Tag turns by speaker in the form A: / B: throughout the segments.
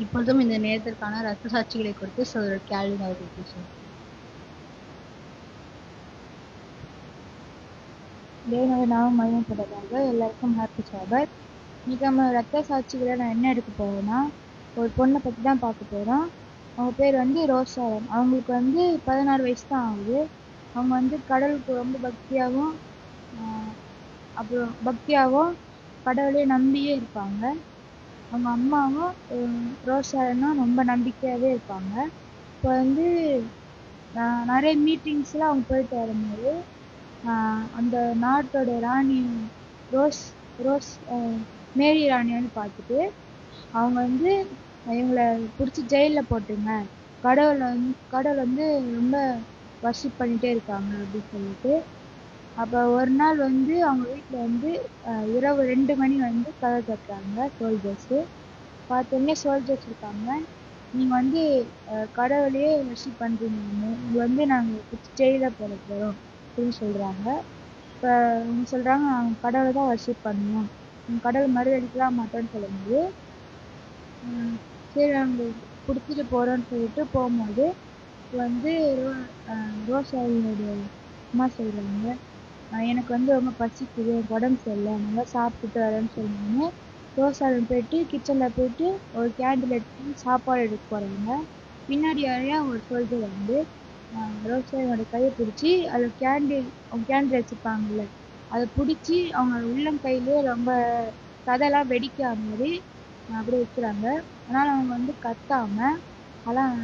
A: இப்பொழுதும் இந்த நேரத்திற்கான ரத்த சாட்சிகளை குறித்து சகோதரர் கேள்வி அவர்கள் பேசுவார்.
B: தேவனுடைய நாமம் மகிமைப்படுவதாக. எல்லாருக்கும் ஹாப்பி சாபத். இன்னைக்கு நம்ம ரத்த சாட்சிகளை நான் என்ன எடுக்க போறேன்னா, ஒரு பொண்ணை பற்றி தான் பார்க்க போகிறோம். அவங்க பேர் வந்து ரோசாரன். அவங்களுக்கு வந்து 16 வயசு தான் ஆகுது. அவங்க வந்து கடவுளுக்கு ரொம்ப பக்தியாகவும் கடவுளையே நம்பியே இருப்பாங்க. அவங்க அம்மாவும் ரோசாரனும் ரொம்ப நம்பிக்கையாகவே இருப்பாங்க. இப்போ வந்து நிறைய மீட்டிங்ஸ்லாம் அவங்க போயிட்டு வரும்போது அந்த நாட்டோட ராணி ரோஸ் மேரி ராணி வந்து பார்த்துட்டு அவங்க வந்து இவங்களை பிடிச்சி ஜெயிலில் போட்டுங்க, கடவுள் வந்து ரொம்ப வர்ஷிப் பண்ணிகிட்டே இருக்காங்க அப்படின்னு சொல்லிட்டு. அப்போ ஒரு நாள் வந்து அவங்க வீட்டில் வந்து இரவு 2 மணி வந்து கதவை தட்டுறாங்க சோல்ஜர்ஸு. பார்த்தோன்னே சோல்ஜர்ஸ் இருக்காங்க, நீங்கள் வந்து கடவுளையே வர்ஷிப் பண்ணுறீங்க, இது வந்து நாங்கள் பிடிச்சி ஜெயிலில் போட போகிறோம் அப்படின்னு சொல்கிறாங்க. இப்போ அவங்க சொல்கிறாங்க, நாங்கள் கடவுளை தான் வர்ஷிப் பண்ணணும், கடவுள் மறுதளிக்கலாம் மாட்டோன்னு சொல்லும்போது சரி நாங்கள் கொடுத்துட்டு போகிறோன்னு சொல்லிட்டு போகும்போது வந்து ரோசாரியோடைய அம்மா சொல்கிறாங்க, எனக்கு வந்து ரொம்ப பசிக்குது, எனக்கு உடம்பு சரியில்லை, நல்லா சாப்பிட்டுட்டு வரேன்னு சொன்னோன்னே ரோசாரன் போயிட்டு கிச்சனில் போயிட்டு ஒரு கேண்டில் எடுத்து சாப்பாடு எடுக்க போகிறாங்க. பின்னாடி வரையா ஒரு சோல்ஜர் வந்து ரோசாரியோட கையை பிடிச்சி அதில் கேண்டில் வச்சுருப்பாங்கல்ல அதை பிடிச்சி அவங்க உள்ளம் கையிலே ரொம்ப கதையெல்லாம் வெடிக்கிற மாதிரி அப்படியே வைக்கிறாங்க. அதனால் அவங்க வந்து கத்தாமல் அதெல்லாம்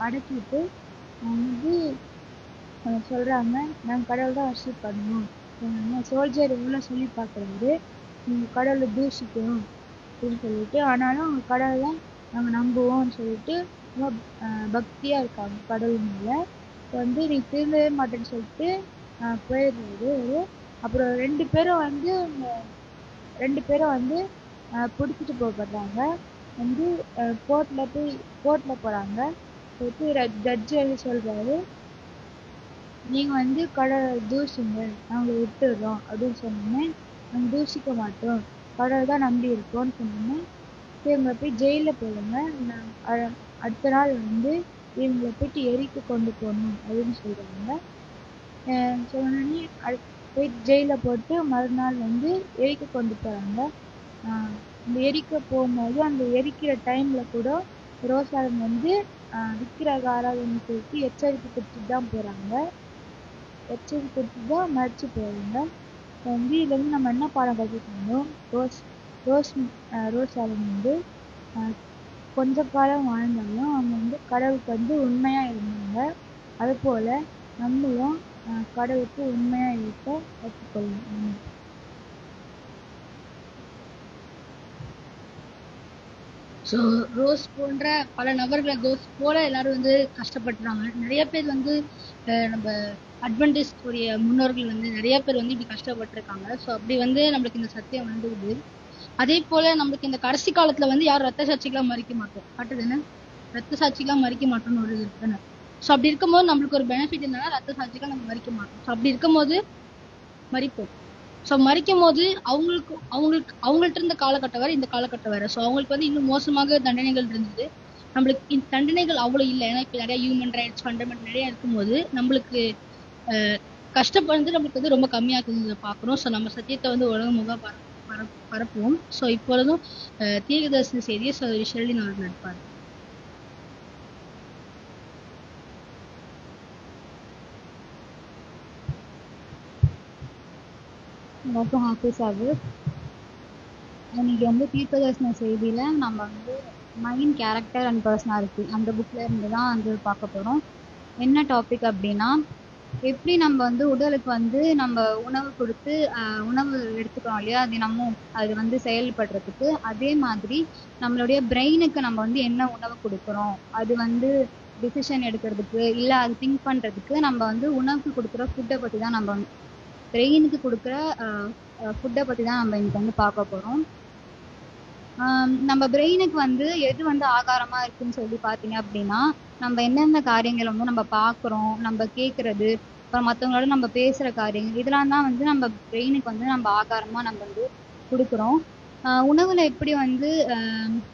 B: அடக்கிட்டு வந்து சொல்கிறாங்க, நாங்கள் கடவுள் தான் வர்ஷிப் பண்ணணும். சோல்ஜர் இவ்வளோ சொல்லி பார்க்குறாரு, நீங்கள் கடவுளை தூஷிக்கணும் அப்படின்னு சொல்லிட்டு, ஆனாலும் அவங்க கடவுளை தான் நாங்கள் நம்புவோம்னு சொல்லிட்டு ரொம்ப பக்தியாக இருக்காங்க கடவுள் மேலே. இப்போ வந்து நீ திருந்தவே மாட்டேன்னு சொல்லிட்டு போயிடுறாரு. அப்புறம் 2 பேரும் வந்து பிடிச்சிட்டு போகப்படுறாங்க. வந்து கோர்ட்டில் போகிறாங்க. போயிட்டு ஜட்ஜு வந்து சொல்கிறாரு, நீங்கள் வந்து கடவுளை தூஷிங்க, நாங்கள் விட்டுடுறோம் அப்படின்னு சொன்னோன்னே, நாங்கள் தூஷிக்க மாட்டோம், கடவுள் தான் நம்பி இருக்கோம்னு சொன்னோன்னே, இவங்களை போய் ஜெயிலில் போடுங்க, அடுத்த நாள் வந்து இவங்களை போயிட்டு எரிக்க கொண்டு போகணும் அப்படின்னு சொல்கிறாங்க. சொன்னோடனே போய் ஜெயிலில் போட்டு மறுநாள் வந்து எரிக்க கொண்டு போகிறாங்க. இந்த எரிக்க போகும்போது அந்த எரிக்கிற டைமில் கூட ரோசாரன் வந்து விக்கிரக ஆராதனை சொல்லிட்டு எச்சரிக்கை கொடுத்துட்டு தான் போகிறாங்க. எச்சரிக்கை கொடுத்துட்டு தான் மறைச்சி போகிறாங்க. வந்து இதுலேருந்து நம்ம என்ன பாடம் கற்றுக்கணும், ரோசாரன் வந்து கொஞ்ச காலம் வாழ்ந்தாலும் அவங்க வந்து கடவுளுக்கு வந்து உண்மையாக இருந்தாங்க. அதுபோல் நம்மளும் கடவுளுக்கு உண்மையாக இருக்க கற்றுக்கொள்ளணும்.
A: ஸோ ரோஸ் போன்ற பல நபர்கள் ரோஸ் போல எல்லாரும் வந்து கஷ்டப்பட்டுறாங்க. நிறைய பேர் வந்து நம்ம அட்வென்டிஸ்டுடைய முன்னோர்கள் வந்து நிறைய பேர் வந்து இப்படி கஷ்டப்பட்டுருக்காங்க. ஸோ அப்படி வந்து நம்மளுக்கு இந்த சத்தியம் வந்துடுது. அதே போல நம்மளுக்கு இந்த கடைசி காலத்துல வந்து யாரும் ரத்த சாட்சிகளாக மறிக்க மாட்டோம், கட்டுதுன்னு ரத்த சாட்சிகளாக மறிக்க மாட்டோம்னு ஒரு இது இருக்குன்னு. ஸோ அப்படி இருக்கும்போது நம்மளுக்கு ஒரு பெனிஃபிட் என்னன்னா ரத்த சாட்சிகள் நம்ம மறிக்க மாட்டோம். ஸோ அப்படி இருக்கும்போது மறிப்போம். ஸோ மறிக்கும் போது அவங்கள்ட்ட இருந்த காலகட்டம் வேற, இந்த காலகட்டம் வேற. ஸோ அவங்களுக்கு வந்து இன்னும் மோசமாக தண்டனைகள் இருந்தது. நம்மளுக்கு இந்த தண்டனைகள் அவ்வளோ இல்லை. ஏன்னா இப்போ நிறைய ஹியூமன் ரைட்ஸ் ஃபண்டமெண்டல் நிறைய இருக்கும்போது நம்மளுக்கு கஷ்டப்படுறது நம்மளுக்கு வந்து ரொம்ப கம்மியாக பார்க்குறோம். ஸோ நம்ம சத்தியத்தை வந்து உலகமுக பரப்புவோம். ஸோ இப்பொழுதும் தீர்க்கதரிசன செய்தியை சகோதரி ஷெர்லின் அவர்கள் நடப்பார்.
B: எல்லாருக்கும் ஹாப்பி சாபத். இன்னைக்கு வந்து தீர்க்கதரிசன செய்தியில் நம்ம வந்து மைண்ட், கேரக்டர் அண்ட் பர்சனாலிட்டி அந்த புக்கில் இருந்து தான் வந்து பார்க்க போகிறோம். என்ன டாபிக் அப்படின்னா, எப்படி நம்ம வந்து உடலுக்கு வந்து நம்ம உணவு கொடுத்து உணவு எடுத்துக்கிறோம் இல்லையா, தினமும் அது வந்து செயல்படுறதுக்கு, அதே மாதிரி நம்மளுடைய பிரெயினுக்கு நம்ம வந்து என்ன உணவு கொடுக்குறோம், அது வந்து டிசிஷன் எடுக்கிறதுக்கு இல்லை அது திங்க் பண்ணுறதுக்கு நம்ம வந்து உணவுக்கு கொடுக்குற ஃபுட்டை பற்றி தான், நம்ம பிரெயினுக்கு கொடுக்குற ஃபுட்டை பற்றி தான் நம்ம இன்னைக்கு வந்து பார்க்க போகிறோம். நம்ம பிரெயினுக்கு வந்து எது வந்து ஆகாரமாக இருக்குன்னு சொல்லி பார்த்தீங்க அப்படின்னா, நம்ம எந்தெந்த காரியங்களை வந்து நம்ம பார்க்குறோம், நம்ம கேட்குறது, அப்புறம் மற்றவங்களோட நம்ம பேசுகிற காரியங்கள், இதெல்லாம் தான் வந்து நம்ம பிரெயினுக்கு வந்து நம்ம ஆகாரமாக நம்ம வந்து கொடுக்குறோம்.
C: உணவுல எப்படி வந்து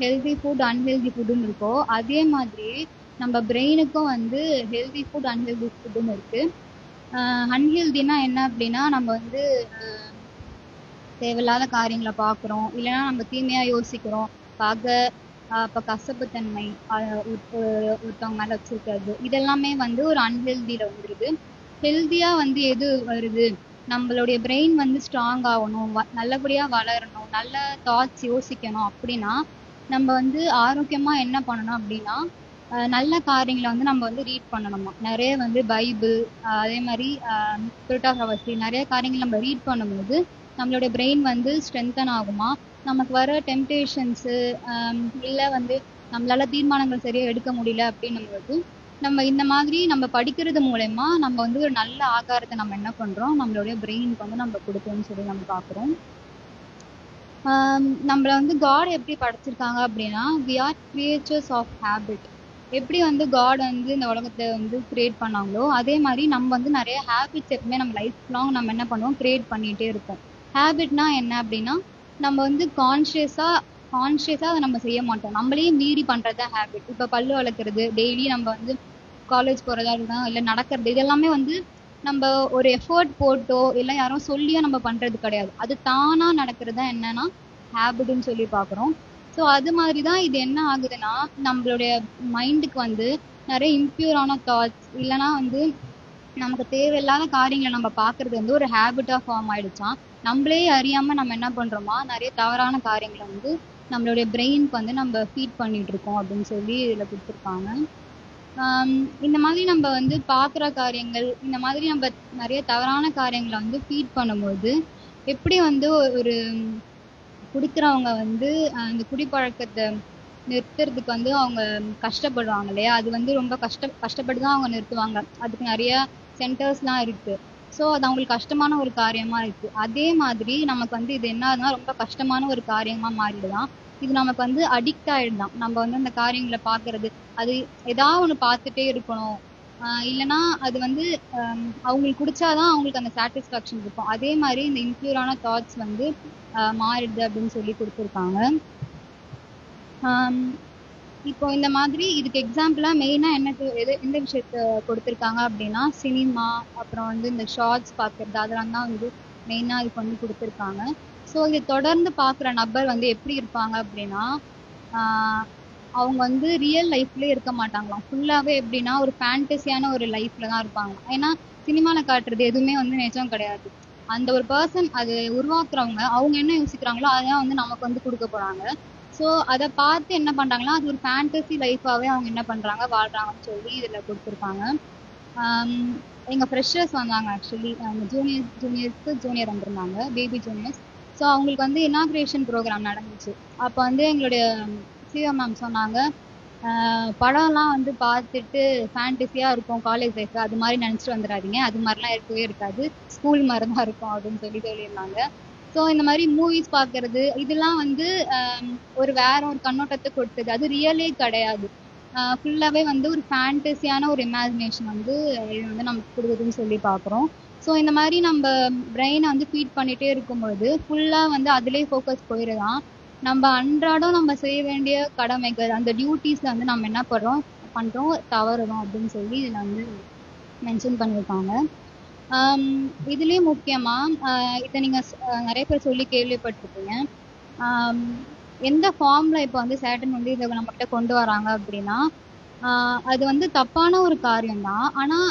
C: ஹெல்தி ஃபுட் அன்ஹெல்தி ஃபுட்டுன்னு இருக்கோ அதே மாதிரி நம்ம பிரெயினுக்கும் வந்து ஹெல்தி ஃபுட் அன்ஹெல்தி ஃபுட்டுன்னு இருக்கு. அன்ஹெல்தினா என்ன அப்படின்னா நம்ம வந்து தேவையில்லாத காரியங்களை பார்க்குறோம், இல்லைன்னா நம்ம தீமையா யோசிக்கிறோம், பகை, அப்போ கசப்புத்தன்மை ஒருத்தவங்க மேல வச்சிருக்கிறது, இதெல்லாமே வந்து ஒரு அன்ஹெல்தியில வந்துருது. ஹெல்தியா வந்து எது வருது, நம்மளுடைய பிரெயின் வந்து ஸ்ட்ராங் ஆகணும், நல்லபடியா வளரணும், நல்ல தாட்ஸ் யோசிக்கணும் அப்படின்னா நம்ம வந்து ஆரோக்கியமா என்ன பண்ணணும் அப்படின்னா நல்ல காரியங்களை வந்து நம்ம வந்து ரீட் பண்ணணுமா. நிறைய வந்து பைபிள், அதே மாதிரி ஸ்பிரிட் ஆஃப் அவர்ஸி, நிறைய காரியங்கள் நம்ம ரீட் பண்ணும்போது நம்மளோட பிரெயின் வந்து ஸ்ட்ரென்தன் ஆகுமா. நமக்கு வர டெம்டேஷன்ஸு இல்லை வந்து நம்மளால தீர்மானங்கள் சரியாக எடுக்க முடியல அப்படின்னும்போது நம்ம இந்த மாதிரி நம்ம படிக்கிறது மூலயமா நம்ம வந்து ஒரு நல்ல ஆகாரத்தை நம்ம என்ன பண்றோம், நம்மளுடைய பிரெயினுக்கு வந்து நம்ம கொடுக்கணும்னு சொல்லி நம்ம பார்க்குறோம். நம்மள வந்து காட் எப்படி படைச்சிருக்காங்க அப்படின்னா we are creatures of habit. எப்படி வந்து காட் வந்து இந்த உலகத்தை வந்து கிரியேட் பண்ணாங்களோ அதே மாதிரி நம்ம வந்து நிறைய ஹேபிட்ஸ் எப்பவுமே நம்ம லைஃப் லாங் நம்ம என்ன பண்ணுவோம், கிரியேட் பண்ணிகிட்டே இருப்போம். ஹேபிட்னா என்ன அப்படின்னா நம்ம வந்து கான்ஷியஸாக அதை நம்ம செய்ய மாட்டோம், நம்மளையே மீறி பண்ணுறது தான் ஹேபிட். இப்போ பல்லு வளர்க்குறது, டெய்லி நம்ம வந்து காலேஜ் போகிறதா இருந்தால் இல்லை நடக்கிறது, இதெல்லாமே வந்து நம்ம ஒரு எஃபர்ட் போட்டோ இல்லை யாரோ சொல்லியோ நம்ம பண்ணுறது கிடையாது, அது தானாக நடக்கிறது தான் என்னன்னா ஹேபிட்னு சொல்லி பார்க்குறோம். ஸோ அது மாதிரி தான் இது என்ன ஆகுதுன்னா நம்மளுடைய மைண்டுக்கு வந்து நிறைய இம்பியூரான தாட்ஸ் இல்லைனா வந்து நமக்கு தேவையில்லாத காரியங்களை நம்ம பார்க்கறது வந்து ஒரு ஹேபிட்டாக ஃபார்ம் ஆயிடுச்சான். நம்மளே அறியாமல் நம்ம என்ன பண்ணுறோமா நிறைய தவறான காரியங்களை வந்து நம்மளுடைய பிரெயினுக்கு வந்து நம்ம ஃபீட் பண்ணிட்டு இருக்கோம் அப்படின்னு சொல்லி இதில் கொடுத்துருக்காங்க. இந்த மாதிரி நம்ம வந்து பார்க்குற காரியங்கள், இந்த மாதிரி நம்ம நிறைய தவறான காரியங்களை வந்து ஃபீட் பண்ணும்போது எப்படி வந்து ஒரு குடிக்கிறவங்க வந்து அந்த குடிப்பழக்கத்தை நிறுத்துறதுக்கு வந்து அவங்க கஷ்டப்படுவாங்க இல்லையா, அது வந்து ரொம்ப கஷ்டப்பட்டு தான் அவங்க நிறுத்துவாங்க. அதுக்கு நிறைய சென்டர்ஸ்லாம் இருக்கு. ஸோ அது அவங்களுக்கு கஷ்டமான ஒரு காரியமா இருக்கு. அதே மாதிரி நமக்கு வந்து இது என்ன ஆகுதுன்னா ரொம்ப கஷ்டமான ஒரு காரியமா மாறிடுதான். இது நமக்கு வந்து அடிக்ட் ஆயிடுதான். நம்ம வந்து அந்த காரியங்களை பார்க்கறது, அது ஏதாவது ஒன்று பார்த்துட்டே இருக்கணும், இல்லைன்னா அது வந்து அவங்களுக்கு குடிச்சாதான் அவங்களுக்கு அந்த சாட்டிஸ்ஃபேக்ஷன் இருக்கும். அதே மாதிரி இந்த இன்க்ளூரான தாட்ஸ் வந்து மாறிடுது அப்படின்னு சொல்லி கொடுத்துருக்காங்க. இப்போ இந்த மாதிரி இதுக்கு எக்ஸாம்பிளா மெயினா எந்த விஷயத்த கொடுத்துருக்காங்க அப்படின்னா சினிமா, அப்புறம் வந்து இந்த ஷார்ட்ஸ் பார்க்கறது, அதெல்லாம் தான் வந்து மெயினா இதுக்கு வந்து கொடுத்துருக்காங்க. ஸோ இதை தொடர்ந்து பார்க்குற நபர் வந்து எப்படி இருப்பாங்க அப்படின்னா அவங்க வந்து ரியல் லைஃப்லேயே இருக்க மாட்டாங்களாம். ஃபுல்லாகவே எப்படின்னா ஒரு ஃபேண்டசியான ஒரு லைஃப்ல தான் இருப்பாங்க. ஏன்னா சினிமாவில் காட்டுறது எதுவுமே வந்து நிஜம் கிடையாது. அந்த ஒரு பர்சன் அது உருவாக்குறவங்க அவங்க என்ன யோசிக்கிறாங்களோ அதான் வந்து நமக்கு வந்து கொடுக்க போறாங்க. ஸோ அதை பார்த்து என்ன பண்றாங்கன்னா அது ஒரு ஃபேண்டசி லைஃபாவே அவங்க என்ன பண்றாங்க வாழ்றாங்கன்னு சொல்லி இதுல கொடுத்துருக்காங்க. எங்க ஃப்ரெஷர்ஸ் வந்தாங்க ஆக்சுவலி, ஜூனியர்ஸ்க்கு ஜூனியர் வந்திருந்தாங்க, பேபி ஜூனியர்ஸ். ஸோ அவங்களுக்கு வந்து இனாக்ரேஷன் ப்ரோக்ராம் நடந்துச்சு. அப்போ வந்து எங்களுடைய சிஓ மேம் சொன்னாங்க, படம்லாம் வந்து பார்த்துட்டு ஃபேண்டசியாக இருக்கும் காலேஜ் லைஃப், அது மாதிரி நினச்சிட்டு வந்துடாதீங்க, அது மாதிரிலாம் இருக்கவே இருக்காது, ஸ்கூல் மாதிரி தான் இருக்கும் அப்படின்னு சொல்லியிருந்தாங்க. ஸோ இந்த மாதிரி மூவிஸ் பார்க்கறது இதெல்லாம் வந்து வேற ஒரு கண்ணோட்டத்தை கொடுத்தது, அது ரியலே கிடையாது. ஃபுல்லாகவே வந்து ஒரு ஃபேண்டசியான ஒரு இமேஜினேஷன் வந்து இது வந்து நமக்கு கொடுக்குதுன்னு சொல்லி பார்க்குறோம். ஸோ இந்த மாதிரி நம்ம பிரெயினை வந்து ஃபீட் பண்ணிகிட்டே இருக்கும்போது ஃபுல்லாக வந்து அதிலே ஃபோக்கஸ் போயிடுதான். நம்ம அன்றாடம் நம்ம செய்ய வேண்டிய கடமைகள், அந்த டியூட்டிஸில் வந்து நம்ம என்ன பண்ணுறோம் தவறுறோம் அப்படின்னு சொல்லி இதில் வந்து மென்ஷன் பண்ணியிருக்காங்க. இதுலேயும் முக்கியமாக இதை நீங்கள் நிறைய பேர் சொல்லி கேள்விப்பட்டிருப்பீங்க, எந்த ஃபார்மில் இப்போ வந்து சேட்டன் வந்து இதை நம்மகிட்ட கொண்டு வராங்க அப்படின்னா அது வந்து தப்பான ஒரு காரியம்தான். ஆனால்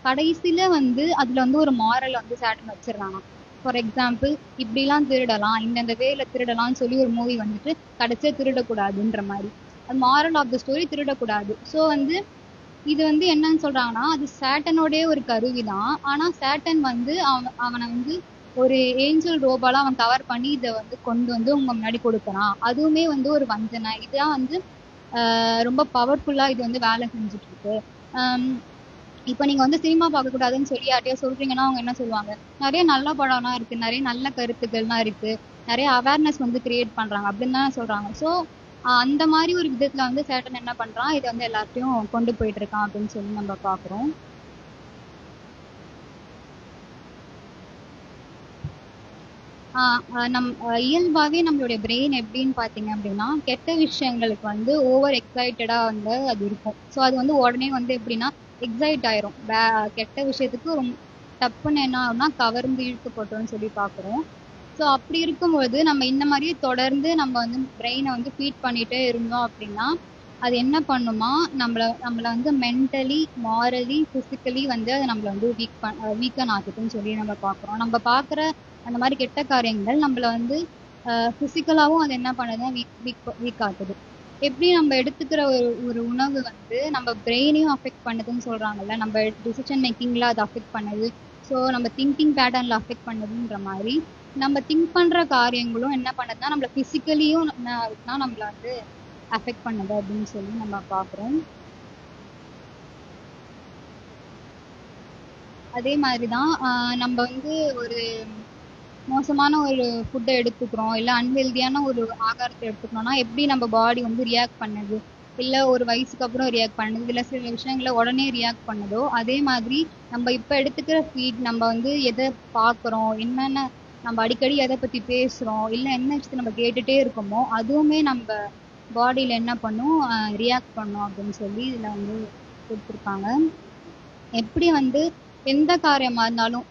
C: கடைசியில் வந்து அதில் வந்து ஒரு மாரல் வந்து சேட்டன் வச்சிடுறாங்க. ஃபார் எக்ஸாம்பிள் இப்படிலாம் திருடலாம், இந்தந்த வேல திருடலாம்னு சொல்லி ஒரு மூவி வந்துட்டு கடைசியா திருடக்கூடாதுன்ற மாதிரி, அது மாரல் ஆஃப் த ஸ்டோரி, திருடக்கூடாது. ஸோ வந்து இது வந்து என்னன்னு சொல்றாங்கன்னா அது சேட்டனோடைய ஒரு கருவிதான். ஆனா சேட்டன் வந்து அவனை வந்து ஒரு ஏஞ்சல் ரோபால அவன் கவர் பண்ணி இதை வந்து கொண்டு வந்து உங்க முன்னாடி கொடுக்குறான். அதுவுமே வந்து ஒரு வஞ்சனை. இதுதான் வந்து ரொம்ப பவர்ஃபுல்லா இது வந்து வேலை செஞ்சுட்டு இருக்கு. இப்போ நீங்க வந்து சினிமா பார்க்கக்கூடாதுன்னு சொல்லி யார்ட்டையா சொல்றீங்கன்னா அவங்க என்ன சொல்லுவாங்க, நிறைய நல்ல படம்லாம் இருக்கு, நிறைய நல்ல கருத்துக்கள்லாம் இருக்கு, நிறைய அவேர்னஸ் வந்து கிரியேட் பண்றாங்க அப்படின்னு தான் சொல்றாங்க. ஸோ அந்த மாதிரி ஒரு விதத்துல வந்து சேட்டன் என்ன பண்றான், இதை வந்து எல்லாத்தையும் கொண்டு போயிட்டு இருக்கான் அப்படின்னு சொல்லி நம்ம பாக்குறோம். இயல்பாவே நம்மளுடைய பிரெயின் எப்படின்னு பாத்தீங்க அப்படின்னா கெட்ட விஷயங்களுக்கு வந்து ஓவர் எக்ஸைட்டடா வந்து அது இருக்கும். ஸோ அது வந்து உடனே வந்து எப்படின்னா எக்ஸைட் ஆயிரும். கெட்ட விஷயத்துக்கு டப்புன்னு என்ன ஆகும்னா கவர்ந்து இழுக்கப்பட்டோம்னு சொல்லி பாக்குறோம். ஸோ அப்படி இருக்கும்போது நம்ம இந்த மாதிரியே தொடர்ந்து நம்ம வந்து பிரெயினை வந்து ஃபீட் பண்ணிட்டே இருந்தோம் அப்படின்னா அது என்ன பண்ணுமா நம்மள வந்து மென்டலி, மாரலி, பிசிக்கலி வந்து அது நம்மள வந்து வீக்கன் ஆகுதுன்னு சொல்லி நம்ம பாக்குறோம். நம்ம பாக்குற அந்த மாதிரி கெட்ட காரியங்கள் நம்மள வந்து பிசிக்கலாவும் அது என்ன பண்ணுதுன்னா வீக் ஆகுது. எப்படி நம்ம எடுத்துக்கிற ஒரு உணவு வந்து நம்ம பிரெயினையும் அஃபெக்ட் பண்ணுதுன்னு சொல்றாங்கல்ல, நம்ம டிசிஷன் மேக்கிங்ல அது அஃபெக்ட் பண்ணுது. ஸோ நம்ம திங்கிங் பேட்டர்ன்ல அஃபெக்ட் பண்ணுதுன்ற மாதிரி நம்ம திங்க் பண்ற காரியங்களும் என்ன பண்ணுதுன்னா நம்மள பிசிக்கலியும் என்ன ஆகுதுன்னா நம்மள வந்து அஃபெக்ட் பண்ணுது அப்படின்னு சொல்லி நம்ம பாக்குறோம். அதே மாதிரிதான் நம்ம வந்து ஒரு மோசமான ஒரு ஃபுட்டை எடுத்துக்கிறோம், இல்லை அன்ஹெல்தியான ஒரு ஆகாரத்தை எடுத்துக்கிறோம்னா எப்படி நம்ம பாடி வந்து ரியாக்ட் பண்ணுது, இல்லை ஒரு வயசுக்கு அப்புறம் ரியாக்ட் பண்ணுது, இல்லை சில விஷயங்களை உடனே ரியாக்ட் பண்ணுதோ அதே மாதிரி நம்ம இப்போ எடுத்துக்கிற ஃபீட் நம்ம வந்து எதை பார்க்குறோம், என்னென்ன நம்ம அடிக்கடி எதை பற்றி பேசுகிறோம், இல்லை என்ன விஷயத்தை நம்ம கேட்டுகிட்டே இருக்கோமோ அதுவுமே நம்ம பாடியில் என்ன பண்ணும், ரியாக்ட் பண்ணும் அப்படின்னு சொல்லி இதில் வந்து கொடுத்துருக்காங்க. எப்படி வந்து எந்த காரியமா இருந்தாலும்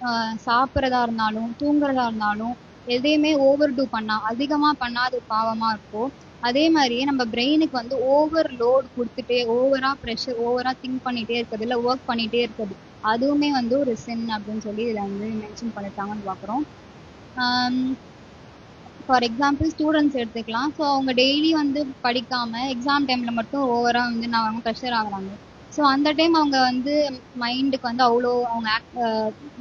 C: சாப்பிட்றதா இருந்தாலும் தூங்குறதா இருந்தாலும் எதையுமே ஓவர் டூ அதிகமா பண்ணாத பாவமா இருக்கோ அதே மாதிரியே நம்ம பிரெயினுக்கு வந்து ஓவர் லோட் கொடுத்துட்டே ஓவரா ப்ரெஷர் ஓவரா திங்க் பண்ணிட்டே இருக்கிறது இல்லை ஒர்க் பண்ணிட்டே இருக்கிறது அதுவுமே வந்து ஒரு சின் அப்படின்னு சொல்லி இதுல வந்து மென்ஷன் பண்ணிட்டாங்கன்னு பாக்குறோம். ஃபார் எக்ஸாம்பிள் ஸ்டூடெண்ட்ஸ் எடுத்துக்கலாம். ஸோ அவங்க டெய்லி வந்து படிக்காம எக்ஸாம் டைம்ல மட்டும் ஓவரா வந்து அவங்க ப்ரெஷர் ஆகுறாங்க. ஸோ அந்த டைம் அவங்க வந்து மைண்டுக்கு வந்து அவ்வளோ அவங்க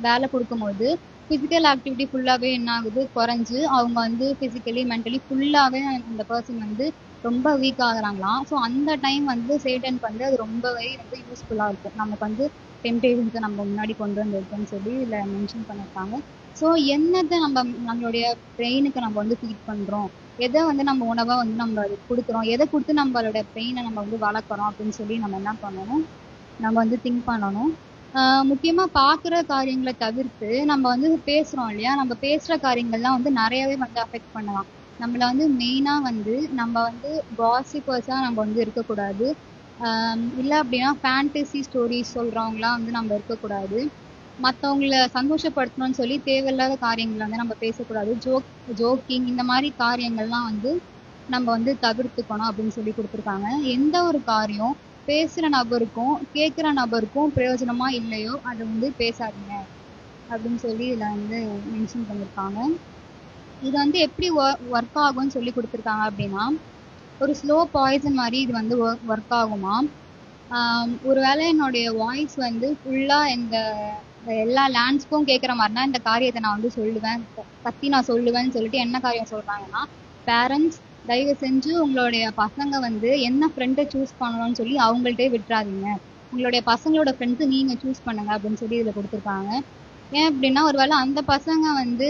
C: வேலை கொடுக்கும்போது ஃபிசிக்கல் ஆக்டிவிட்டி ஃபுல்லாகவே என்ன ஆகுது, குறைஞ்சு அவங்க வந்து ஃபிசிக்கலி மென்டலி ஃபுல்லாகவே அந்த பர்சன் வந்து ரொம்ப வீக் ஆகுறாங்களாம். ஸோ அந்த டைம் வந்து சேட்டனுக்கு வந்து அது ரொம்பவே வந்து யூஸ்ஃபுல்லாக இருக்கும். நமக்கு வந்து டெம்டேஷன்ஸை நம்ம முன்னாடி கொண்டு வந்திருக்குன்னு சொல்லி இதில் மென்ஷன் பண்ணியிருக்காங்க. ஸோ என்னத்தை நம்மளுடைய பிரெயினுக்கு நம்ம வந்து ஃபீட் பண்ணுறோம், எதை வந்து நம்ம உணவாக வந்து நம்ம அது கொடுக்குறோம், எதை கொடுத்து நம்மளோட பிரெயினை நம்ம வந்து வளர்க்குறோம் அப்படின்னு சொல்லி நம்ம என்ன பண்ணணும், நம்ம வந்து திங்க் பண்ணணும். முக்கியமாக பார்க்குற காரியங்களை தவிர்த்து நம்ம வந்து பேசுகிறோம் இல்லையா, நம்ம பேசுகிற காரியங்கள்லாம் வந்து நிறையவே வந்து அஃபெக்ட் பண்ணலாம். நம்மளை வந்து மெயினாக வந்து நம்ம வந்து காசிப்பர்ஸாக நம்ம வந்து இருக்கக்கூடாது. இல்லை அப்படின்னா ஃபேண்டசி ஸ்டோரிஸ் சொல்கிறவங்களாம் வந்து நம்ம இருக்கக்கூடாது. மற்றவங்கள சந்தோஷப்படுத்தணும்னு சொல்லி தேவையில்லாத காரியங்களை வந்து நம்ம பேசக்கூடாது. ஜோக்கிங் இந்த மாதிரி காரியங்கள்லாம் வந்து நம்ம வந்து தவிர்த்துக்கணும் அப்படின்னு சொல்லி கொடுத்துருக்காங்க. எந்த ஒரு காரியம் பேசுகிற நபருக்கும் கேட்குற நபருக்கும் பிரயோஜனமா இல்லையோ அதை வந்து பேசாதீங்க அப்படின்னு சொல்லி இதில் வந்து மென்ஷன் பண்ணியிருக்காங்க. இது வந்து எப்படி ஒர்க் ஆகும்னு சொல்லி கொடுத்துருக்காங்க அப்படின்னா ஒரு ஸ்லோ பாய்சன் மாதிரி இது வந்து ஒர்க் ஆகுமா. ஒருவேளை என்னுடைய வாய்ஸ் வந்து ஃபுல்லாக எல்லா லேண்ட்ஸ்க்கும் கேட்குற மாதிரினா இந்த காரியத்தை நான் வந்து சொல்லுவேன், கத்தி நான் சொல்லுவேன்னு சொல்லிட்டு என்ன காரியம் சொல்கிறாங்கன்னா, பேரண்ட்ஸ் தயவு செஞ்சு உங்களுடைய பசங்க வந்து என்ன ஃப்ரெண்டை சூஸ் பண்ணணும்னு சொல்லி அவங்கள்ட்டே விட்டுறாதீங்க, உங்களுடைய பசங்களோட ஃப்ரெண்ட்ஸு நீங்கள் சூஸ் பண்ணுங்க அப்படின்னு சொல்லி இதில் கொடுத்துருக்காங்க. ஏன் அப்படின்னா ஒருவேளை அந்த பசங்க வந்து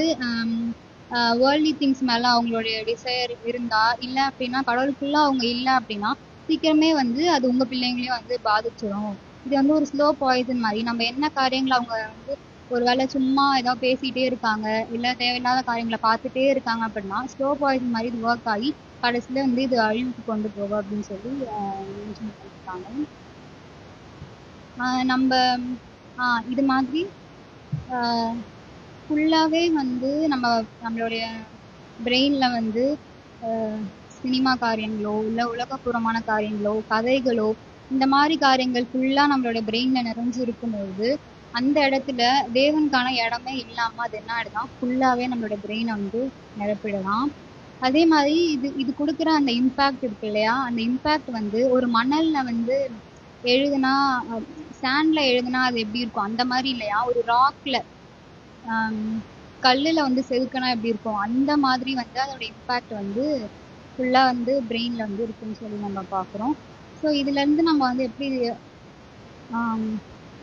C: வேர்ல்ட்லி திங்ஸ் மேலே அவங்களுடைய டிசைர் இருந்தா, இல்லை அப்படின்னா கடவுளுக்குள்ள அவங்க இல்லை அப்படின்னா சீக்கிரமே வந்து அது உங்கள் பிள்ளைங்களையும் வந்து பாதிச்சிடும். இது வந்து ஒரு ஸ்லோ பாய்சன் மாதிரி. நம்ம என்ன காரியங்களை அவங்க வந்து ஒருவேளை சும்மா ஏதோ பேசிகிட்டே இருக்காங்க, இல்லை தேவையில்லாத காரியங்களை பார்த்துட்டே இருக்காங்க அப்படின்னா ஸ்லோ பாய்சன் மாதிரி இது ஒர்க் ஆகி கடைசியில் வந்து இது அழிவுக்கு கொண்டு போகும் அப்படின்னு சொல்லி மென்ஷன் பண்ணியிருக்காங்க. நம்ம இது மாதிரி ஃபுல்லாகவே வந்து நம்மளுடைய பிரெயினில் வந்து சினிமா காரியங்களோ இல்லை உலகப்புறமான காரியங்களோ கதைகளோ இந்த மாதிரி காரியங்கள் ஃபுல்லாக நம்மளோட பிரெயினில் நிறைஞ்சு இருக்கும்போது அந்த இடத்துல தேவனுக்கான இடமே இல்லாமல் அது என்ன ஆகிடுதா ஃபுல்லாகவே நம்மளோட பிரெயினை வந்து நிரப்பிடலாம். அதே மாதிரி இது கொடுக்குற அந்த இம்பேக்ட் இருக்கு இல்லையா, அந்த இம்பேக்ட் வந்து ஒரு மணலில் வந்து எழுதுனா சாண்டில் எழுதுனா அது எப்படி இருக்கும் அந்த மாதிரி இல்லையா, ஒரு ராக்ல கல்லில் வந்து செதுக்கினா எப்படி இருக்கும் அந்த மாதிரி வந்து அதோட இம்பேக்ட் வந்து ஃபுல்லாக வந்து பிரெயினில் வந்து இருக்குன்னு சொல்லி நம்ம பார்க்குறோம். ஸோ இதுலேருந்து நம்ம வந்து எப்படி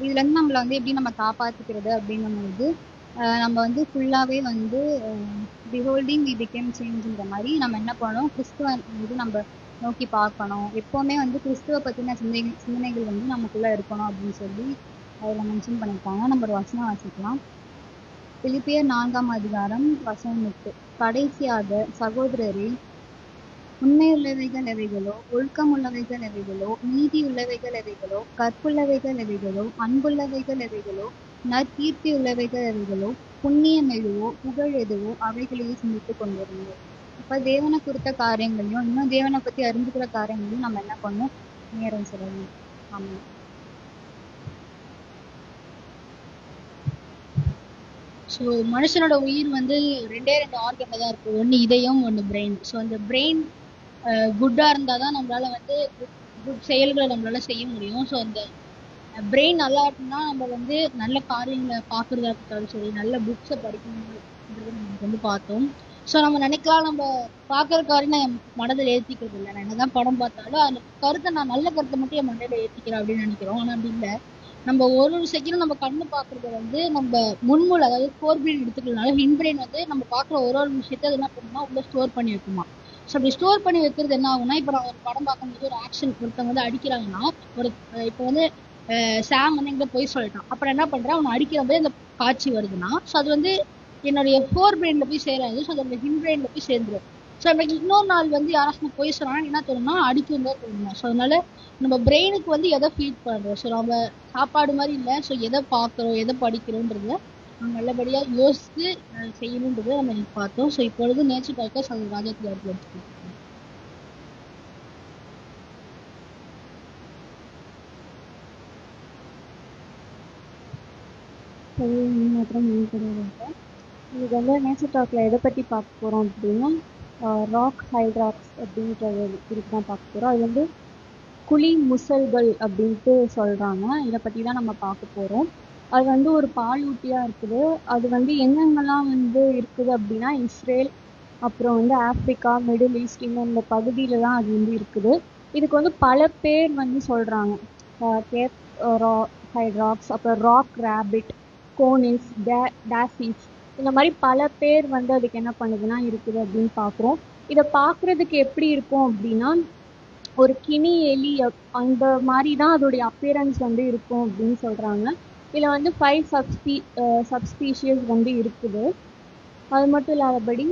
C: இதுலேருந்து நம்மளை வந்து எப்படி நம்ம காப்பாற்றிக்கிறது அப்படிங்கும்போது நம்ம வந்து ஃபுல்லாகவே வந்து பிஹோல்டிங் வி பிகேம் சேஞ்சுங்கிற மாதிரி நம்ம என்ன பண்ணணும், கிறிஸ்துவ வந்து நம்ம நோக்கி பார்க்கணும். எப்போவுமே வந்து கிறிஸ்துவ பற்றின சிந்தனைகள் வந்து நமக்குள்ளே இருக்கணும் அப்படின்னு சொல்லி அதில் மென்ஷன் பண்ணியிருக்காங்க. நம்ம ஒரு வசனம் வாசிக்கலாம். பிலிப்பியர் 4ஆம் அதிகாரம் வசனம் 8. கடைசியாக சகோதரரே, உண்மையுள்ளவைகள் எவைகளோ, ஒழுக்கமுள்ளவைகள் எவைகளோ, நீதியுள்ளவைகள் எவைகளோ, கற்புள்ளவைகள் எவைகளோ, அன்புள்ளவைகள் எவைகளோ, நற்கீர்த்தியுள்ளவைகள் எவைகளோ, புண்ணியம் எதுவோ, புகழ் எதுவோ, அவைகளையே சிந்தித்துக் கொண்டிருந்தோம். அப்ப தேவனை குறித்த காரியங்களையும் இன்னும் தேவனை பத்தி அறிந்துக்கிற காரியங்களையும் நம்ம என்ன பண்ணணும்? நேரம் செலவு. ஆமா.
A: ஸோ மனுஷனோட உயிர் வந்து ரெண்டே ஆர்கன்ல தான் இருக்கு. ஒன்று இதயம், ஒன்று பிரெயின். ஸோ அந்த பிரெயின் குட்டா இருந்தாதான் நம்மளால வந்து குட் செயல்களை நம்மளால செய்ய முடியும். ஸோ அந்த பிரெயின் நல்லா இருக்குன்னா நம்ம வந்து நல்ல காரியங்களை பார்க்கறதா இருக்கட்டும் சரி, நல்ல புக்ஸை படிக்கணும்ன்றது நமக்கு வந்து பார்த்தோம். ஸோ நம்ம நினைக்கலாம் நம்ம பார்க்குற காரியம் நான் என் மனதில் ஏற்றிக்கிறது இல்லை. நான் என்னதான் படம் பார்த்தாலும் அந்த கருத்தை நான் நல்ல கருத்தை மட்டும் என் மனதில் ஏற்றிக்கிறேன் அப்படின்னு நினைக்கிறோம். ஆனால் அப்படி இல்லை. நம்ம ஒரு செகண்டும் நம்ம கண்ணு பார்க்கறத வந்து நம்ம முன்மூளை, அதாவது ஃபோர் பிரெயின் எடுத்துக்கிறதுனால ஹின் பிரெயின் வந்து நம்ம பார்க்குற ஒரு விஷயத்த அது என்ன பண்ணுமா, உள்ள ஸ்டோர் பண்ணி வைக்குமா. ஸோ அப்படி ஸ்டோர் பண்ணி வைக்கிறது என்ன ஆகும்னா, இப்போ நான் ஒரு படம் பார்க்கும்போது ஒரு ஆக்ஷன் ஒருத்தவங்க வந்து அடிக்கிறாங்கன்னா, இப்போ வந்து சாம் வந்து எங்கிட்ட போய் சொல்லிட்டான். அப்புறம் என்ன பண்றேன், அவனை அடிக்கிற போது அந்த காட்சி வருதுன்னா, ஸோ அது வந்து என்னுடைய ஃபோர் பிரெயின்ல போய் சேராது. ஸோ அதோட ஹின் பிரெயின்ல போய் சேர்ந்துடும். ஸோ எனக்கு இன்னொரு நாள் வந்து யாராச்சும் போய் சொன்னாங்கன்னா என்ன தோணும்னா, அடிக்கும் தான் தோணுமா. ஸோ அதனால நம்ம பிரெயினுக்கு வந்து எதை ஃபீட் பண்ணுறோம், ஸோ நம்ம சாப்பாடு மாதிரி இல்லை. ஸோ எதை பார்க்குறோம், எதை படிக்கிறோன்றத நம்ம நல்லபடியாக யோசித்து செய்யணுன்றதை நம்ம இன்னைக்கு பார்த்தோம். ஸோ இப்பொழுது நேச்சர் டாக்கர்ஸ் அது ராஜாத்தி எடுத்துக்கோம்.
B: மாத்திரம் இது வந்து நேச்சர் டாக்ல எதை பற்றி பார்க்க போகிறோம் அப்படின்னா, ராக் ஹைட்ராக்ஸ் அப்படின்றத குறித்து தான் பார்க்க போகிறோம். அது வந்து குழி முசல்கள் அப்படின்ட்டு சொல்கிறாங்க. இதை பற்றி தான் நம்ம பார்க்க போகிறோம். அது வந்து ஒரு பாலூட்டியாக இருக்குது. அது வந்து எங்கெங்கெல்லாம் வந்து இருக்குது அப்படின்னா, இஸ்ரேல், அப்புறம் வந்து ஆப்ரிக்கா, மிடில் ஈஸ்ட், இந்த பகுதியில் தான் அது வந்து இருக்குது. இதுக்கு வந்து பல பேர் வந்து சொல்கிறாங்க. கேப் ஹைட்ராக்ஸ், அப்புறம் ராக் ரேபிட், கோனிஸ், டாசிஸ், இந்த மாதிரி பல பேர் வந்து அதுக்கு என்ன பண்ணுதுன்னா இருக்குது அப்படின்னு பார்க்குறோம். இதை பார்க்குறதுக்கு எப்படி இருக்கும் அப்படின்னா, ஒரு கினி எலி அந்த மாதிரி தான் அதோடைய அப்பியரன்ஸ் வந்து இருக்கும் அப்படின்னு சொல்கிறாங்க. இதில் வந்து 5 சப்ஸ்பீஷியஸ் வந்து இருக்குது. அது மட்டும் இல்லாதபடி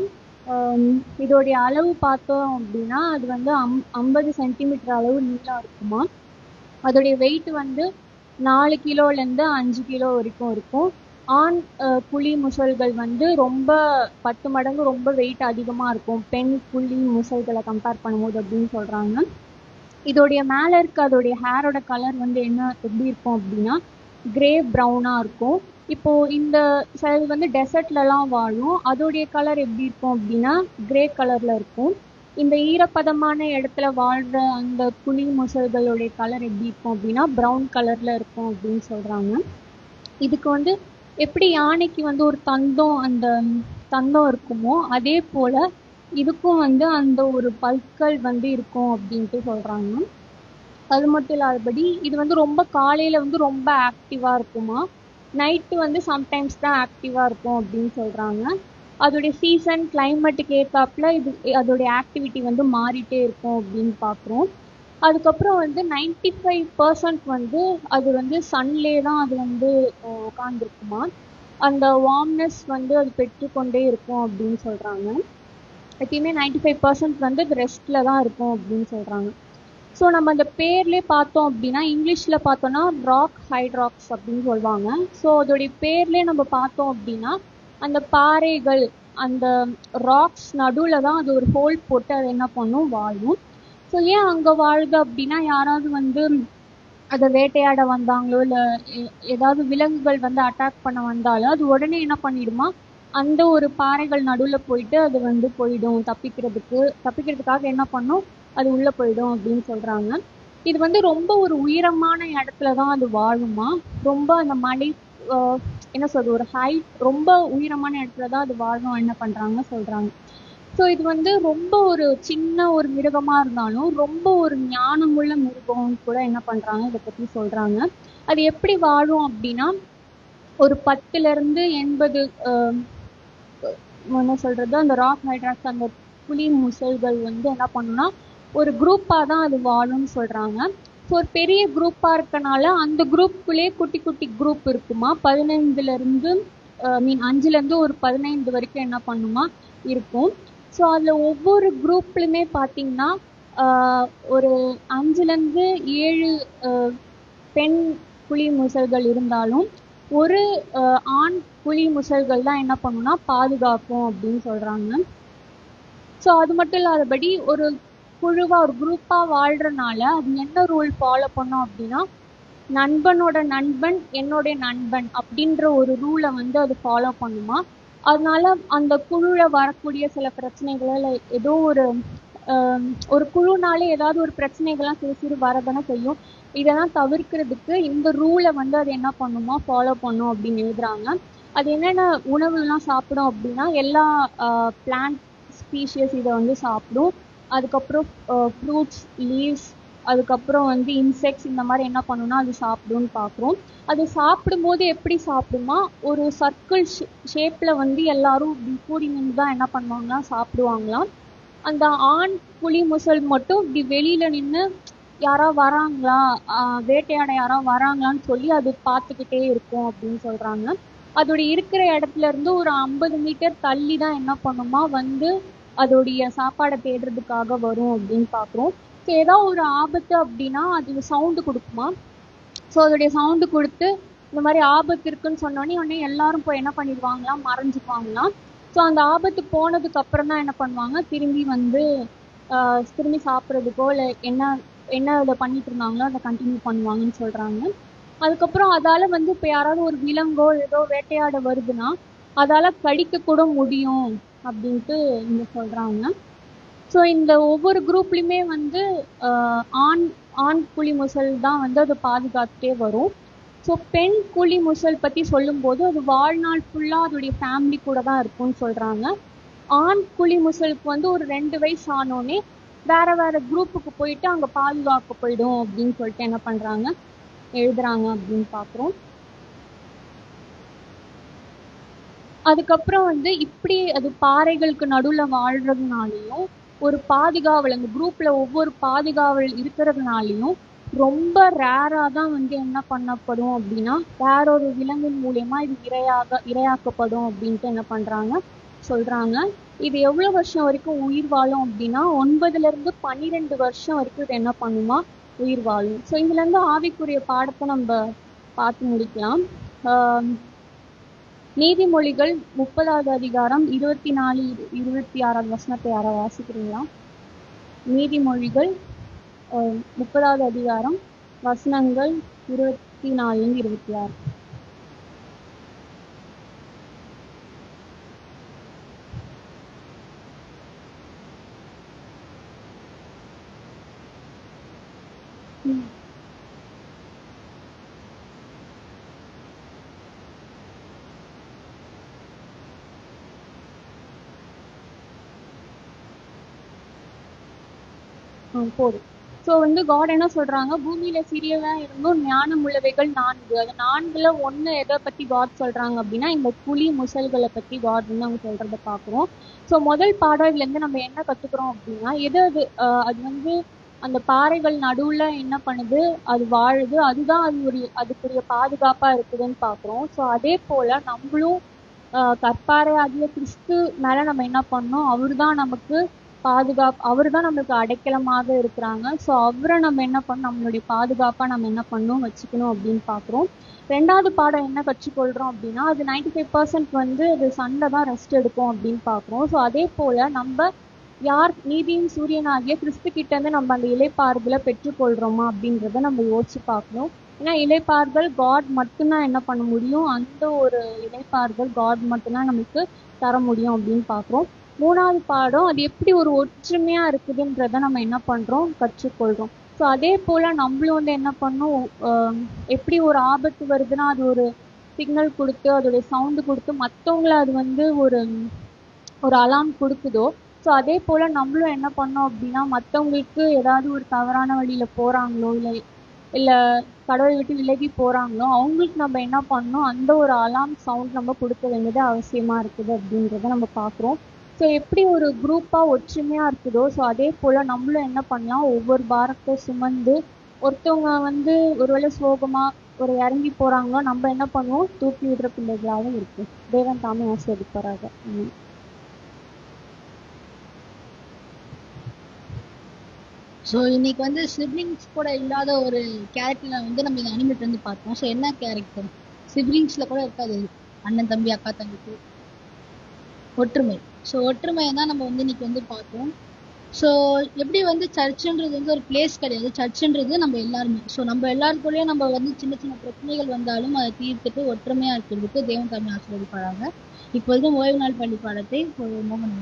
B: இதோடைய அளவு பார்த்தோம் அப்படின்னா, அது வந்து 50 சென்டிமீட்டர் அளவு நீளம் இருக்குமா. அதோடைய வெயிட் வந்து 4 கிலோலேருந்து 5 கிலோ வரைக்கும் இருக்கும். ஆண் புலி முசல்கள் வந்து ரொம்ப 10 மடங்கு ரொம்ப வெயிட் அதிகமாக இருக்கும் பெண் புலி முசல்களை கம்பேர் பண்ணும்போது அப்படின்னு சொல்கிறாங்க. இதோடைய மேலே இருக்க அதோடைய ஹேரோட கலர் வந்து எப்படி இருக்கும் அப்படின்னா, கிரே ப்ரௌனாக இருக்கும். இப்போது இந்த சிலது வந்து டெசர்ட்லலாம் வாழும். அதோடைய கலர் எப்படி இருக்கும் அப்படின்னா, கிரே கலரில் இருக்கும். இந்த ஈரப்பதமான இடத்துல வாழ்கிற அந்த புலி முசல்களுடைய கலர் எப்படி இருக்கும் அப்படின்னா, ப்ரௌன் கலரில் இருக்கும் அப்படின்னு சொல்கிறாங்க. இதுக்கு வந்து எப்படி யானைக்கு வந்து ஒரு தந்தம் இருக்குமோ, அதே போல் இதுக்கும் வந்து அந்த ஒரு பல்கள் வந்து இருக்கும் அப்படின்ட்டு சொல்கிறாங்க. அது மட்டும் இல்லாதபடி இது வந்து ரொம்ப காலையில் வந்து ரொம்ப ஆக்டிவாக இருக்குமா, நைட்டு வந்து சம்டைம்ஸ் தான் ஆக்டிவாக இருக்கும் அப்படின்னு சொல்கிறாங்க. அதோடைய சீசன் கிளைமேட்டுக்கு ஏற்றாப்புல அதோடைய ஆக்டிவிட்டி வந்து மாறிட்டே இருக்கும் அப்படின்னு பார்க்குறோம். அதுக்கப்புறம் வந்து 95% வந்து அது வந்து சன்லே தான் அது வந்து உட்காந்துருக்குமா. அந்த வார்ம்னஸ் வந்து அது பெற்றுக்கொண்டே இருக்கும் அப்படின்னு சொல்கிறாங்க. எப்பயுமே 95% வந்து அது ரெஸ்ட்டில் தான் இருக்கும் அப்படின்னு சொல்கிறாங்க. ஸோ நம்ம அந்த பேர்லேயே பார்த்தோம் அப்படின்னா, இங்கிலீஷில் பார்த்தோன்னா ராக் ஹைட்ராக்ஸ் அப்படின்னு சொல்லுவாங்க. ஸோ அதோடைய பேர்லேயே நம்ம பார்த்தோம் அப்படின்னா, அந்த பாறைகள், அந்த ராக்ஸ் நடுவில் தான் அது ஒரு ஹோல் போட்டு அது என்ன பண்ணும், வாழும். ஸோ ஏன் அங்கே வாழுது அப்படின்னா, யாராவது வந்து அதை வேட்டையாட வந்தாங்களோ இல்லை ஏதாவது விலங்குகள் வந்து அட்டாக் பண்ண வந்தாலும் அது உடனே என்ன பண்ணிடுமா, அந்த ஒரு பாறைகள் நடுவில் போயிட்டு அது வந்து போயிடும். தப்பிக்கிறதுக்காக என்ன பண்ணும், அது உள்ளே போயிடும் அப்படின்னு சொல்கிறாங்க. இது வந்து ரொம்ப ஒரு உயரமான இடத்துல தான் அது வாழுமா. ரொம்ப அந்த மலை என்ன சொல்றது, ஒரு ஹைட் ரொம்ப உயரமான இடத்துல தான் அது வாழும் என்ன பண்ணுறாங்க சொல்கிறாங்க. ஸோ இது வந்து ரொம்ப ஒரு சின்ன ஒரு மிருகமாக இருந்தாலும் ரொம்ப ஒரு ஞானமுள்ள மிருகம் கூட என்ன பண்ணுறாங்க இதை பற்றி சொல்கிறாங்க. அது எப்படி வாழும் அப்படின்னா, ஒரு 10லேருந்து 80 என்ன சொல்கிறது, அந்த ராக் ஹைட்ராக்ஸ் அந்த புலி முசல்கள் வந்து என்ன பண்ணுன்னா ஒரு குரூப்பாக தான் அது வாழும்னு சொல்கிறாங்க. ஸோ ஒரு பெரிய குரூப்பாக இருக்கனால அந்த குரூப்புக்குள்ளேயே குட்டி குட்டி குரூப் இருக்குமா. 15லேருந்து
D: மீன் 5லேருந்து ஒரு 15 வரைக்கும் என்ன பண்ணுமா இருக்கும். ஸோ அதில் ஒவ்வொரு குரூப்லையுமே பார்த்தீங்கன்னா ஒரு 5லேருந்து 7 பெண் புலி முசல்கள் இருந்தாலும் ஒரு ஆண் புலி முசல்கள் தான் என்ன பண்ணுன்னா பாதுகாக்கும் அப்படின்னு சொல்கிறாங்க. ஸோ அது மட்டும் இல்லாதபடி ஒரு குழுவாக ஒரு குரூப்பாக வாழ்கிறனால அது என்ன ரூல் ஃபாலோ பண்ணோம் அப்படின்னா, நண்பனோட நண்பன் என்னுடைய நண்பன் அப்படின்ற ஒரு ரூலை வந்து அது ஃபாலோ பண்ணுமா. அதனால அந்த குழுவில் வரக்கூடிய சில பிரச்சனைகளை இல்லை ஏதோ ஒரு குழுனாலே ஏதாவது ஒரு பிரச்சனைகள்லாம் சிறு சிறு வரதானே செய்யும். இதெல்லாம் தவிர்க்கிறதுக்கு இந்த ரூலை வந்து அது என்ன பண்ணுமா ஃபாலோ பண்ணும் அப்படின்னு எழுதுறாங்க. அது என்னென்ன உணவுலாம் சாப்பிடும் அப்படின்னா எல்லா பிளான்ட் ஸ்பீஷியஸ் இதை வந்து சாப்பிடும். அதுக்கப்புறம் ஃப்ரூட்ஸ், லீவ்ஸ், அதுக்கப்புறம் வந்து இன்செக்ட்ஸ் இந்த மாதிரி என்ன பண்ணுன்னா அது சாப்பிடும்னு பார்க்குறோம். அது சாப்பிடும்போது எப்படி சாப்பிடுமா, ஒரு சர்க்கிள் ஷேப்பில் வந்து எல்லாரும் இப்படி கூடி நின்று தான் என்ன பண்ணுவாங்கன்னா சாப்பிடுவாங்களாம். அந்த ஆண் புலி முசல் மட்டும் இப்படி வெளியில் நின்று யாராவது வராங்களா, வேட்டையாட யாராவது வராங்களான்னு சொல்லி அது பார்த்துக்கிட்டே இருக்கும் அப்படின்னு சொல்கிறாங்க. அதோடைய இருக்கிற இடத்துல இருந்து ஒரு 50 மீட்டர் தள்ளி தான் என்ன பண்ணுமா வந்து அதோடைய சாப்பாடை தேடுறதுக்காக வரும் அப்படின்னு பார்க்குறோம். ஸோ ஏதாவது ஒரு ஆபத்து அப்படின்னா அது சவுண்டு கொடுக்குமா. ஸோ அதோடைய சவுண்டு கொடுத்து இந்த மாதிரி ஆபத்து இருக்குன்னு சொன்னோடனே எல்லாரும் போய் என்ன பண்ணிடுவாங்களாம், மறைஞ்சிக்குவாங்களாம். ஸோ அந்த ஆபத்து போனதுக்கு அப்புறம் தான் என்ன பண்ணுவாங்க, திரும்பி சாப்பிட்றதுக்கோ இல்லை என்ன இதை பண்ணிட்டு இருந்தாங்களோ அதை கண்டினியூ பண்ணுவாங்கன்னு சொல்கிறாங்க. அதுக்கப்புறம் அதால் வந்து இப்போ யாராவது ஒரு விலங்கோ ஏதோ வேட்டையாட வருதுன்னா அதால் கடிக்க கூட முடியும் அப்படின்ட்டு இங்கே சொல்கிறாங்க. ஸோ இந்த ஒவ்வொரு குரூப்லேயுமே வந்து ஆண் புலி முசல் தான் வந்து அது பாதுகாத்துட்டே வரும். ஸோ பெண் புலி முசல் பற்றி சொல்லும்போது அது வாழ்நாள் ஃபுல்லாக அதோடைய ஃபேமிலி கூட தான் இருக்கும்னு சொல்கிறாங்க. ஆண் புலி முசலுக்கு வந்து ஒரு 2 வயசு ஆனோடனே வேற குரூப்புக்கு போயிட்டு அங்கே பாதுகாக்க போயிடும் அப்படின்னு சொல்லிட்டு என்ன பண்ணுறாங்க எழுதுறாங்க அப்படின்னு பார்க்குறோம். அதுக்கப்புறம் வந்து இப்படி அது பாறைகளுக்கு நடுவில் வாழ்றதுனாலையும் ஒரு பாதுகாவல் அந்த குரூப்பில் ஒவ்வொரு பாதுகாவல் இருக்கிறதுனாலையும் ரொம்ப ரேராக தான் வந்து என்ன பண்ணப்படும் அப்படின்னா வேற ஒரு விலங்கின் மூலயமா இது இரையாக்கப்படும் அப்படின்ட்டு என்ன பண்ணுறாங்க சொல்கிறாங்க. இது எவ்வளோ வருஷம் வரைக்கும் உயிர் வாழும் அப்படின்னா 9லேருந்து 12 வருஷம் வரைக்கும் இது என்ன பண்ணுமா உயிர் வாழும். ஸோ இதுலேருந்து ஆவிக்குரிய பாடத்தை நம்ம பார்த்து முடிக்கலாம். நீதிமொழிகள் 30வது அதிகாரம் 24, 26 வசனத்தை யாரை வாசிக்கிறீங்களா? நீதிமொழிகள் 30வது அதிகாரம் வசனங்கள் 24 26. போதும். ஸோ வந்து காட் என்ன சொல்றாங்க, பூமியில சிறியதா இருந்தும் ஞானம் உள்ளவைகள் 4. அது 4ல் 1 எதை பத்தி காட் சொல்றாங்க அப்படின்னா இந்த புலி முசல்களை பத்தி காட் வந்து அவங்க சொல்றத பார்க்குறோம். ஸோ முதல் பாடம் இதுல இருந்து நம்ம என்ன கத்துக்கிறோம் அப்படின்னா அது வந்து அந்த பாறைகள் நடுவுல என்ன பண்ணுது, அது வாழுது, அதுதான் அதுக்குரிய பாதுகாப்பா இருக்குதுன்னு பார்க்குறோம். ஸோ அதே போல நம்மளும் கற்பாறை ஆகிய கிறிஸ்து மேல நம்ம என்ன பண்ணோம், அவர்தான் நமக்கு அவர்தான் நம்மளுக்கு அடைக்கலமாக இருக்கிறாங்க. ஸோ அவரை நம்ம என்ன பண்ணணும், நம்மளுடைய பாதுகாப்பா நம்ம என்ன பண்ணணும் வச்சுக்கணும் அப்படின்னு பார்க்குறோம். 2வது பாடம் என்ன கற்றுக்கொள்றோம் அப்படின்னா அது 95% வந்து அது சண்டை தான் ரெஸ்ட் எடுக்கும் அப்படின்னு பார்க்குறோம். ஸோ அதே போல நம்ம யார் நீதியின் சூரியனாகிய கிறிஸ்து கிட்ட இருந்து நம்ம அந்த இளைப்பாறுதலை பெற்றுக்கொள்றோமா அப்படின்றத நம்ம யோசிச்சு பார்க்கணும். ஏன்னா இளைப்பாறுதல் காட் மட்டும்தான் என்ன பண்ண முடியும், அந்த ஒரு இளைப்பாறுதல் காட் மட்டும்தான் நமக்கு தர முடியும் அப்படின்னு பார்க்குறோம். 3வது பாடம் அது எப்படி ஒரு ஒற்றுமையா இருக்குதுன்றத நம்ம என்ன பண்றோம் கற்றுக்கொள்றோம். ஸோ அதே போல நம்மளும் வந்து என்ன பண்ணோம், எப்படி ஒரு ஆபத்து வருதுன்னா அது ஒரு சிக்னல் கொடுத்து அதோடைய சவுண்டு கொடுத்து மற்றவங்கள அது வந்து ஒரு அலாம் கொடுக்குதோ, ஸோ அதே போல் நம்மளும் என்ன பண்ணோம் அப்படின்னா மற்றவங்களுக்கு ஏதாவது ஒரு தவறான வழியில் போகிறாங்களோ இல்லை கடவுளை விட்டு விலகி போகிறாங்களோ அவங்களுக்கு நம்ம என்ன பண்ணணும், அந்த ஒரு அலாம் சவுண்ட் நம்ம கொடுக்க வேண்டியது அவசியமாக இருக்குது அப்படின்றத நம்ம பார்க்குறோம். ஸோ எப்படி ஒரு குரூப்பாக ஒற்றுமையாக இருக்குதோ, ஸோ அதே போல் நம்மளும் என்ன பண்ணலாம், ஒவ்வொரு பாரத்தை சுமந்து ஒருத்தவங்க வந்து ஒருவேளை சோகமாக ஒரு இறங்கி போறாங்களோ நம்ம என்ன பண்ணுவோம், தூக்கி விடுற பிள்ளைகளாகவும் இருக்கும். தேவன் தாமே ஆசீர்வதிப்பாராக. ஆமென்.
A: ஸோ இன்னைக்கு வந்து சிப்ளிங்ஸ் கூட இல்லாத ஒரு கேரக்டர் வந்து நம்ம இந்த அனிமேட் வந்து பார்த்தோம். ஸோ என்ன கேரக்டர் சிப்ளிங்ஸ்ல கூட இருக்காது, அண்ணன் தம்பி அக்கா தங்கச்சி, ஒற்றுமை. ஸோ ஒற்றுமையை தான் நம்ம வந்து இன்னைக்கு வந்து பார்த்தோம். ஸோ எப்படி வந்து சர்ச்சுன்றது வந்து ஒரு பிளேஸ் கிடையாது, சர்ச்சுன்றது நம்ம எல்லாருமே. ஸோ நம்ம எல்லாருக்குள்ளேயும் நம்ம வந்து சின்ன சின்ன பிரச்சனைகள் வந்தாலும் அதை தீர்த்துட்டு ஒற்றுமையா இருக்கிறதுக்கு தேவன் தாமே ஆசீர்வதிப்பாராங்க. இப்பொழுது ஓய்வு நாள் பள்ளி பாடத்தை ஒரு மோகன்